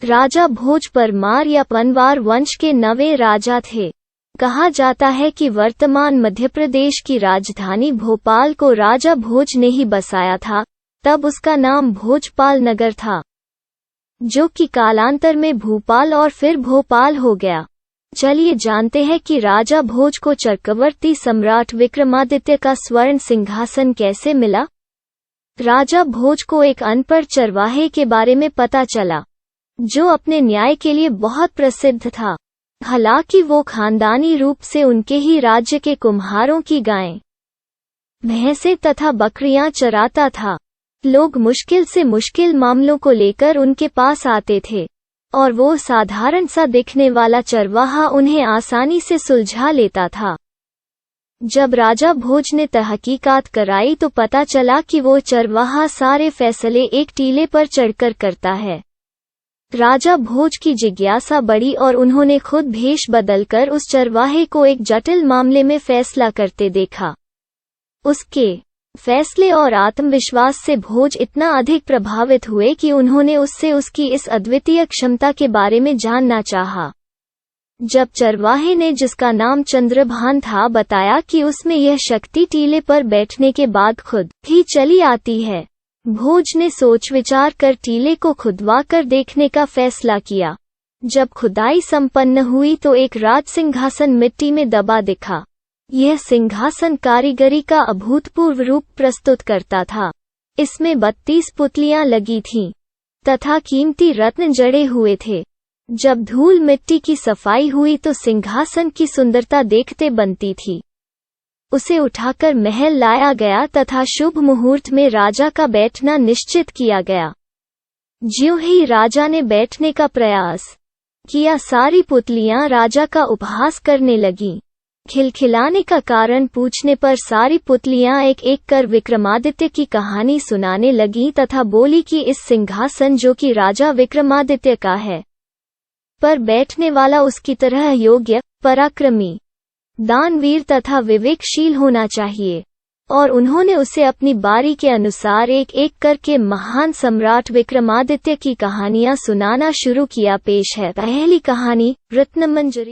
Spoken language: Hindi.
राजा भोज परमार या पनवार वंश के 9वें राजा थे। कहा जाता है कि वर्तमान मध्य प्रदेश की राजधानी भोपाल को राजा भोज ने ही बसाया था, तब उसका नाम भोजपाल नगर था, जो कि कालांतर में भूपाल और फिर भोपाल हो गया। चलिए जानते हैं कि राजा भोज को चक्रवर्ती सम्राट विक्रमादित्य का स्वर्ण सिंहासन कैसे मिला। राजा भोज को एक अनपढ़ चरवाहे के बारे में पता चला, जो अपने न्याय के लिए बहुत प्रसिद्ध था। हालांकि वो खानदानी रूप से उनके ही राज्य के कुम्हारों की गायें, भैंसें तथा बकरियां चराता था। लोग मुश्किल से मुश्किल मामलों को लेकर उनके पास आते थे और वो साधारण सा दिखने वाला चरवाहा उन्हें आसानी से सुलझा लेता था। जब राजा भोज ने तहकीकात कराई तो पता चला कि वो चरवाहा सारे फैसले एक टीले पर चढ़कर करता है। राजा भोज की जिज्ञासा बढ़ी और उन्होंने खुद भेष बदलकर उस चरवाहे को एक जटिल मामले में फैसला करते देखा। उसके फैसले और आत्मविश्वास से भोज इतना अधिक प्रभावित हुए कि उन्होंने उससे उसकी इस अद्वितीय क्षमता के बारे में जानना चाहा। जब चरवाहे ने, जिसका नाम चंद्रभान था, बताया कि उसमें यह शक्ति टीले पर बैठने के बाद खुद ही चली आती है, भोज ने सोच विचार कर टीले को खुदवा कर देखने का फैसला किया। जब खुदाई संपन्न हुई तो एक राज सिंहासन मिट्टी में दबा दिखा। यह सिंहासन कारीगरी का अभूतपूर्व रूप प्रस्तुत करता था। इसमें 32 पुतलियां लगी थीं तथा कीमती रत्न जड़े हुए थे। जब धूल मिट्टी की सफाई हुई तो सिंहासन की सुंदरता देखते बनती थी। उसे उठाकर महल लाया गया तथा शुभ मुहूर्त में राजा का बैठना निश्चित किया गया। ज्यों ही राजा ने बैठने का प्रयास किया, सारी पुतलियां राजा का उपहास करने लगीं। खिलखिलाने का कारण पूछने पर सारी पुतलियां एक एक कर विक्रमादित्य की कहानी सुनाने लगीं तथा बोली कि इस सिंहासन, जो कि राजा विक्रमादित्य का है, पर बैठने वाला उसकी तरह योग्य, पराक्रमी, दानवीर तथा विवेकशील होना चाहिए। और उन्होंने उसे अपनी बारी के अनुसार एक एक करके महान सम्राट विक्रमादित्य की कहानियां सुनाना शुरू किया। पेश है पहली कहानी, रत्नमंजरी।